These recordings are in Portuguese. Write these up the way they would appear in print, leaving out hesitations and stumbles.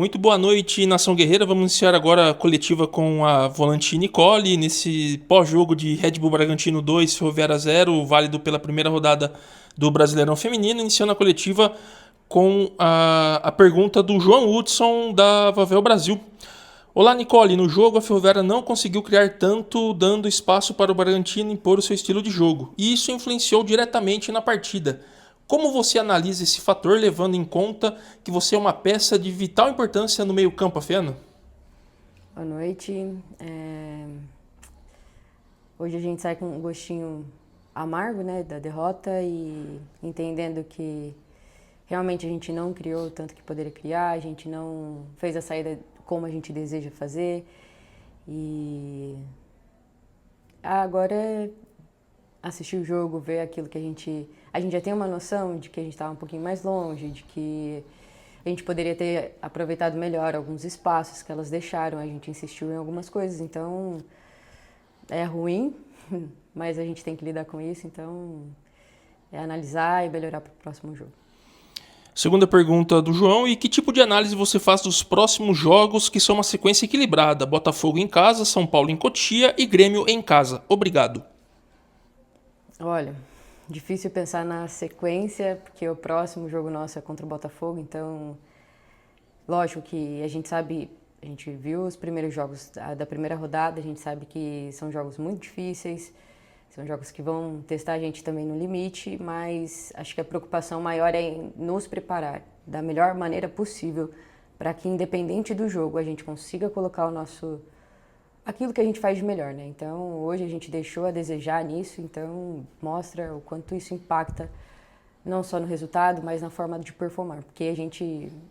Muito boa noite, Nação Guerreira. Vamos iniciar agora a coletiva com a volante Nicole, nesse pós-jogo de Red Bull Bragantino 2, Ferroviária 0, válido pela primeira rodada do Brasileirão Feminino, iniciando a coletiva com a pergunta do João Hudson, da Vavel Brasil. Olá, Nicole. No jogo, a Ferroviária não conseguiu criar tanto, dando espaço para o Bragantino impor o seu estilo de jogo, e isso influenciou diretamente na partida. Como você analisa esse fator, levando em conta que você é uma peça de vital importância no meio-campo afeano? Boa noite. Hoje a gente sai com um gostinho amargo, né, da derrota e entendendo que realmente a gente não criou o tanto que poderia criar, a gente não fez a saída como a gente deseja fazer e agora é assistir o jogo, ver aquilo que a gente já tem uma noção de que a gente estava um pouquinho mais longe, de que a gente poderia ter aproveitado melhor alguns espaços que elas deixaram, a gente insistiu em algumas coisas, então é ruim, mas a gente tem que lidar com isso, então é analisar e melhorar para o próximo jogo. Segunda pergunta do João: e que tipo de análise você faz dos próximos jogos, que são uma sequência equilibrada? Botafogo em casa, São Paulo em Cotia e Grêmio em casa. Obrigado. Olha, difícil pensar na sequência, porque o próximo jogo nosso é contra o Botafogo, então lógico que a gente sabe, a gente viu os primeiros jogos da primeira rodada, a gente sabe que são jogos muito difíceis, são jogos que vão testar a gente também no limite, mas acho que a preocupação maior é em nos preparar da melhor maneira possível para que, independente do jogo, a gente consiga colocar o nosso aquilo que a gente faz de melhor, né? Então, hoje a gente deixou a desejar nisso, então mostra o quanto isso impacta não só no resultado, mas na forma de performar, porque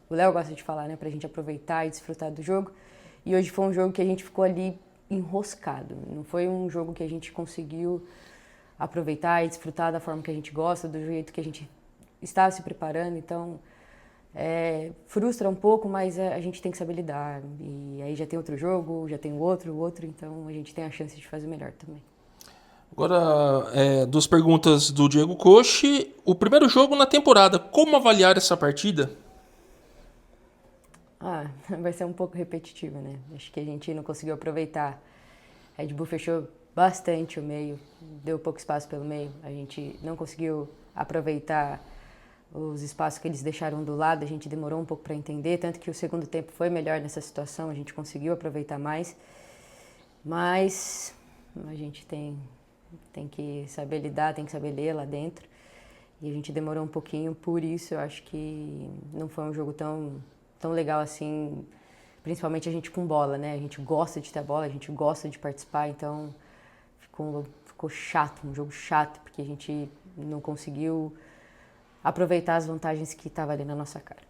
o Léo gosta de falar, né, pra gente aproveitar e desfrutar do jogo. E hoje foi um jogo que a gente ficou ali enroscado. Não foi um jogo que a gente conseguiu aproveitar e desfrutar da forma que a gente gosta, do jeito que a gente estava se preparando. Então, frustra um pouco, mas a gente tem que saber lidar. E aí já tem outro jogo, já tem o outro, então a gente tem a chance de fazer melhor também. Agora, duas perguntas do Diego Coche. O primeiro jogo na temporada, como avaliar essa partida? Vai ser um pouco repetitivo, né? Acho que a gente não conseguiu aproveitar. A Red Bull fechou bastante o meio, deu pouco espaço pelo meio. A gente não conseguiu aproveitar os espaços que eles deixaram do lado, a gente demorou um pouco para entender, tanto que o segundo tempo foi melhor nessa situação, a gente conseguiu aproveitar mais. Mas a gente tem que saber lidar, tem que saber ler lá dentro. E a gente demorou um pouquinho, por isso eu acho que não foi um jogo tão legal assim, principalmente a gente com bola, né? A gente gosta de ter a bola, a gente gosta de participar, então ficou chato, um jogo chato, porque a gente não conseguiu aproveitar as vantagens que estavam ali na nossa cara.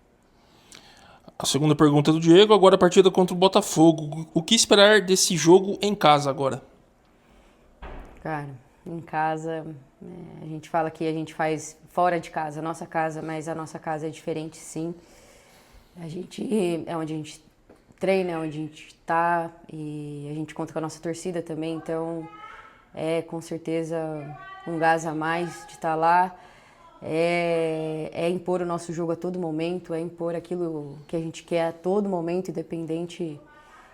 A segunda pergunta do Diego, agora a partida contra o Botafogo. O que esperar desse jogo em casa agora? Cara, em casa, a gente fala que a gente faz fora de casa, a nossa casa, mas a nossa casa é diferente, sim. A gente é onde a gente treina, é onde a gente está e a gente conta com a nossa torcida também, então é com certeza um gás a mais de estar lá. É impor o nosso jogo a todo momento, é impor aquilo que a gente quer a todo momento, independente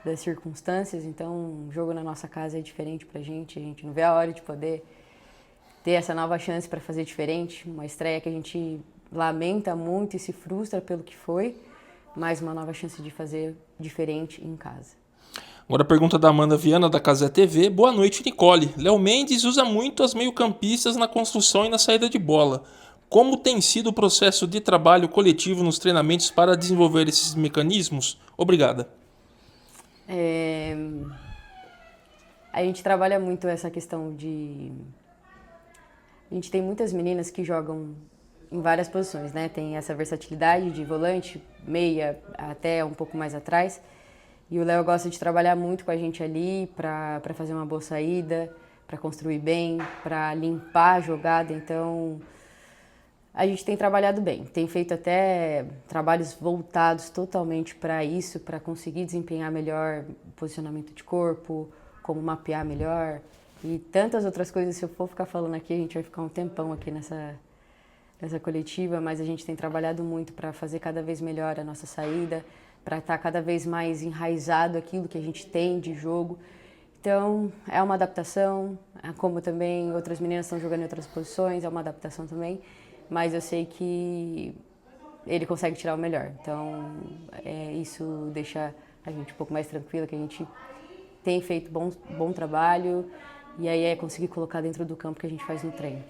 das circunstâncias. Então, um jogo na nossa casa é diferente pra gente, a gente não vê a hora de poder ter essa nova chance para fazer diferente, uma estreia que a gente lamenta muito e se frustra pelo que foi, mas uma nova chance de fazer diferente em casa. Agora a pergunta da Amanda Viana, da Casé TV. Boa noite, Nicole. Léo Mendes usa muito as meio-campistas na construção e na saída de bola. Como tem sido o processo de trabalho coletivo nos treinamentos para desenvolver esses mecanismos? Obrigada. É... A gente trabalha muito essa questão de... A gente tem muitas meninas que jogam em várias posições, né? Tem essa versatilidade de volante, meia, até um pouco mais atrás. E o Léo gosta de trabalhar muito com a gente ali para fazer uma boa saída, para construir bem, para limpar a jogada. Então, a gente tem trabalhado bem. Tem feito até trabalhos voltados totalmente para isso, para conseguir desempenhar melhor o posicionamento de corpo, como mapear melhor e tantas outras coisas. Se eu for ficar falando aqui, a gente vai ficar um tempão aqui nessa coletiva, mas a gente tem trabalhado muito para fazer cada vez melhor a nossa saída, para estar cada vez mais enraizado aquilo que a gente tem de jogo. Então, é uma adaptação, como também outras meninas estão jogando em outras posições, é uma adaptação também, mas eu sei que ele consegue tirar o melhor. Então, isso deixa a gente um pouco mais tranquila, que a gente tem feito bom trabalho, e aí é conseguir colocar dentro do campo que a gente faz no treino.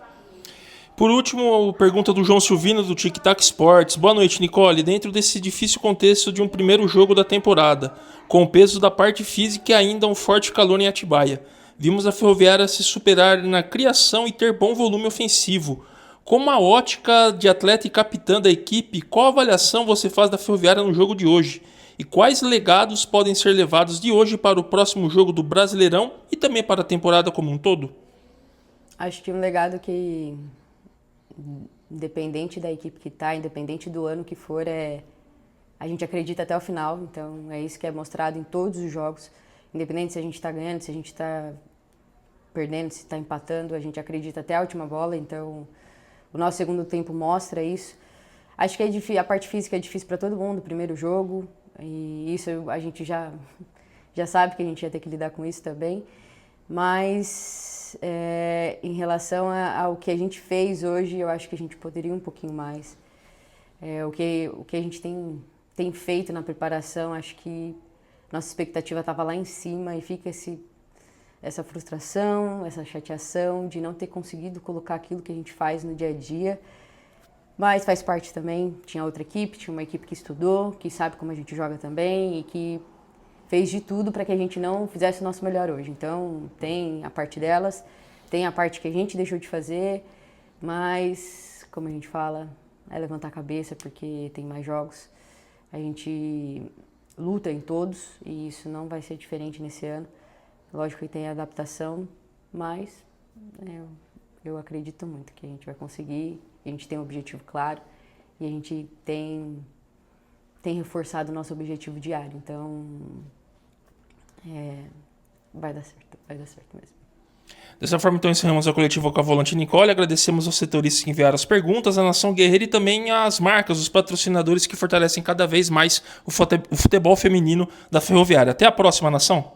Por último, a pergunta do João Silvino, do Tic Tac Sports. Boa noite, Nicole. Dentro desse difícil contexto de um primeiro jogo da temporada, com o peso da parte física e ainda um forte calor em Atibaia, vimos a Ferroviária se superar na criação e ter bom volume ofensivo. Com a ótica de atleta e capitã da equipe, qual avaliação você faz da Ferroviária no jogo de hoje? E quais legados podem ser levados de hoje para o próximo jogo do Brasileirão e também para a temporada como um todo? Acho que um legado que, independente da equipe que está, independente do ano que for, a gente acredita até o final. Então é isso que é mostrado em todos os jogos, independente se a gente está ganhando, se a gente está perdendo, se está empatando, a gente acredita até a última bola. Então o nosso segundo tempo mostra isso. Acho que a parte física é difícil para todo mundo, o primeiro jogo, e isso a gente já sabe que a gente ia ter que lidar com isso também. Mas em relação ao que a gente fez hoje, eu acho que a gente poderia um pouquinho mais. O que a gente tem feito na preparação, acho que nossa expectativa estava lá em cima, e fica essa frustração, essa chateação de não ter conseguido colocar aquilo que a gente faz no dia a dia. Mas faz parte também, tinha outra equipe, tinha uma equipe que estudou, que sabe como a gente joga também e que fez de tudo para que a gente não fizesse o nosso melhor hoje. Então tem a parte delas, tem a parte que a gente deixou de fazer, mas, como a gente fala, é levantar a cabeça porque tem mais jogos. A gente luta em todos e isso não vai ser diferente nesse ano. Lógico que tem adaptação, mas eu acredito muito que a gente vai conseguir. A gente tem um objetivo claro e a gente tem reforçado o nosso objetivo diário. Então, vai dar certo mesmo. Dessa forma, então, encerramos a coletiva com a volante Nicole. Agradecemos aos setoristas que enviaram as perguntas, a Nação Guerreira e também as marcas, os patrocinadores que fortalecem cada vez mais o futebol feminino da Ferroviária. Até a próxima, Nação!